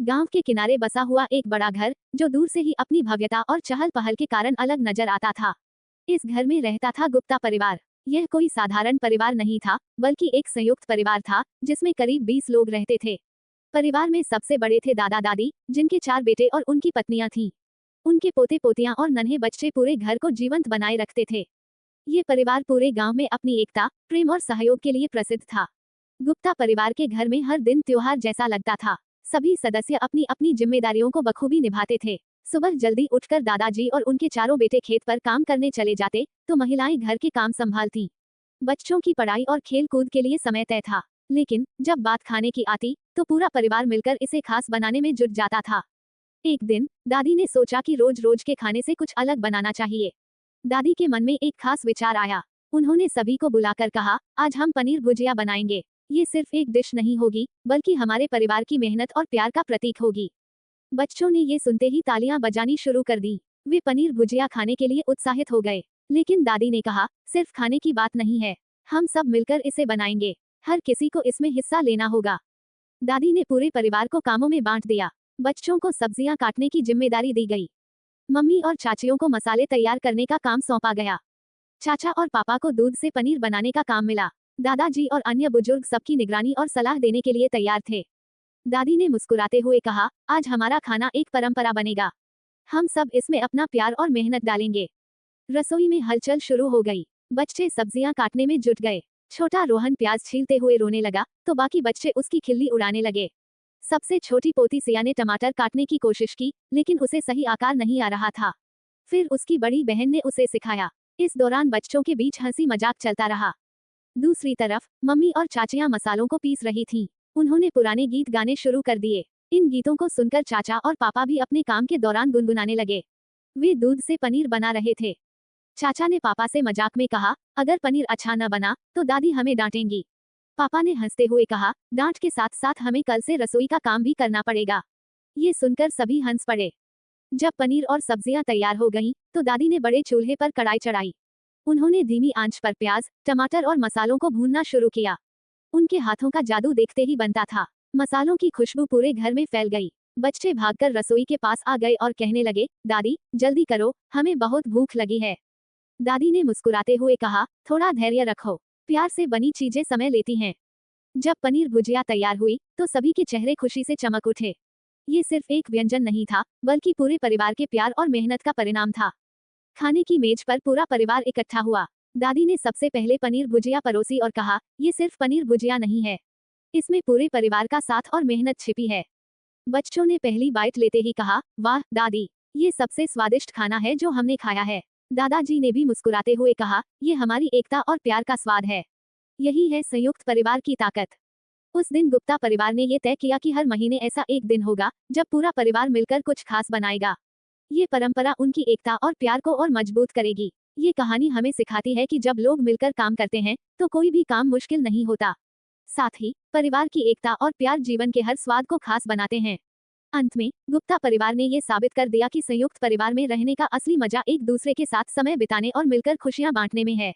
गांव के किनारे बसा हुआ एक बड़ा घर, जो दूर से ही अपनी भव्यता और चहल पहल के कारण अलग नजर आता था। इस घर में रहता था गुप्ता परिवार। यह कोई साधारण परिवार नहीं था, बल्कि एक संयुक्त परिवार था, जिसमें करीब 20 लोग रहते थे। परिवार में सबसे बड़े थे दादा दादी, जिनके 4 बेटे और उनकी पत्नियां थीं। उनके पोते पोतियां और नन्हे बच्चे पूरे घर को जीवंत बनाए रखते थे। ये परिवार पूरे गांव में अपनी एकता, प्रेम और सहयोग के लिए प्रसिद्ध था। गुप्ता परिवार के घर में हर दिन त्योहार जैसा लगता था। सभी सदस्य अपनी अपनी जिम्मेदारियों को बखूबी निभाते थे। सुबह जल्दी उठकर दादाजी और उनके चारों बेटे खेत पर काम करने चले जाते, तो महिलाएं घर के काम संभालती। बच्चों की पढ़ाई और खेल कूद के लिए समय तय था। लेकिन जब बात खाने की आती, तो पूरा परिवार मिलकर इसे खास बनाने में जुट जाता था। एक दिन दादी ने सोचा कि रोज रोज के खाने से कुछ अलग बनाना चाहिए। दादी के मन में एक खास विचार आया। उन्होंने सभी को बुलाकर कहा, आज हम पनीर भुजिया बनाएंगे। ये सिर्फ एक डिश नहीं होगी, बल्कि हमारे परिवार की मेहनत और प्यार का प्रतीक होगी। बच्चों ने ये सुनते ही तालियां बजानी शुरू कर दी। वे पनीर भुजिया खाने के लिए उत्साहित हो गए। लेकिन दादी ने कहा, सिर्फ खाने की बात नहीं है, हम सब मिलकर इसे बनाएंगे। हर किसी को इसमें हिस्सा लेना होगा। दादी ने पूरे परिवार को कामों में बांट दिया। बच्चों को सब्जियां काटने की जिम्मेदारी दी गई। मम्मी और चाचियों को मसाले तैयार करने का काम सौंपा गया। चाचा और पापा को दूध से पनीर बनाने का काम मिला। दादाजी और अन्य बुजुर्ग सबकी निगरानी और सलाह देने के लिए तैयार थे। दादी ने मुस्कुराते हुए कहा, आज हमारा खाना एक परंपरा बनेगा। हम सब इसमें अपना प्यार और मेहनत डालेंगे। रसोई में हलचल शुरू हो गई। बच्चे सब्जियां काटने में जुट गए। छोटा रोहन प्याज छीलते हुए रोने लगा, तो बाकी बच्चे उसकी खिल्ली उड़ाने लगे। सबसे छोटी पोती सिया ने टमाटर काटने की कोशिश की, लेकिन उसे सही आकार नहीं आ रहा था। फिर उसकी बड़ी बहन ने उसे सिखाया। इस दौरान बच्चों के बीच हंसी मजाक चलता रहा। दूसरी तरफ मम्मी और चाचियां मसालों को पीस रही थीं। उन्होंने पुराने गीत गाने शुरू कर दिए। इन गीतों को सुनकर चाचा और पापा भी अपने काम के दौरान गुनगुनाने लगे। वे दूध से पनीर बना रहे थे। चाचा ने पापा से मजाक में कहा, अगर पनीर अच्छा न बना तो दादी हमें डांटेंगी। पापा ने हंसते हुए कहा, डांट के साथ साथ हमें कल से रसोई का काम भी करना पड़ेगा। ये सुनकर सभी हंस पड़े। जब पनीर और सब्जियां तैयार हो गईं, तो दादी ने बड़े चूल्हे पर कढ़ाई चढ़ाई। उन्होंने धीमी आंच पर प्याज, टमाटर और मसालों को भूनना शुरू किया। उनके हाथों का जादू देखते ही बनता था। मसालों की खुशबू पूरे घर में फैल गई। बच्चे भागकर रसोई के पास आ गए और कहने लगे, दादी जल्दी करो, हमें बहुत भूख लगी है। दादी ने मुस्कुराते हुए कहा, थोड़ा धैर्य रखो, प्यार से बनी चीजें समय लेती हैं। जब पनीर भुजिया तैयार हुई, तो सभी के चेहरे खुशी से चमक उठे। ये सिर्फ एक व्यंजन नहीं था, बल्कि पूरे परिवार के प्यार और मेहनत का परिणाम था। खाने की मेज पर पूरा परिवार इकट्ठा हुआ। दादी ने सबसे पहले पनीर भुजिया परोसी और कहा, ये सिर्फ पनीर भुजिया नहीं है, इसमें पूरे परिवार का साथ और मेहनत छिपी है। बच्चों ने पहली बाइट लेते ही कहा, वाह दादी, ये सबसे स्वादिष्ट खाना है जो हमने खाया है। दादाजी ने भी मुस्कुराते हुए कहा, ये हमारी एकता और प्यार का स्वाद है। यही है संयुक्त परिवार की ताकत। उस दिन गुप्ता परिवार ने ये तय किया कि हर महीने ऐसा एक दिन होगा, जब पूरा परिवार मिलकर कुछ खास बनाएगा। ये परंपरा उनकी एकता और प्यार को और मजबूत करेगी। ये कहानी हमें सिखाती है कि जब लोग मिलकर काम करते हैं, तो कोई भी काम मुश्किल नहीं होता। साथ ही परिवार की एकता और प्यार जीवन के हर स्वाद को खास बनाते हैं। अंत में गुप्ता परिवार ने ये साबित कर दिया कि संयुक्त परिवार में रहने का असली मजा एक दूसरे के साथ समय बिताने और मिलकर खुशियां बांटने में है।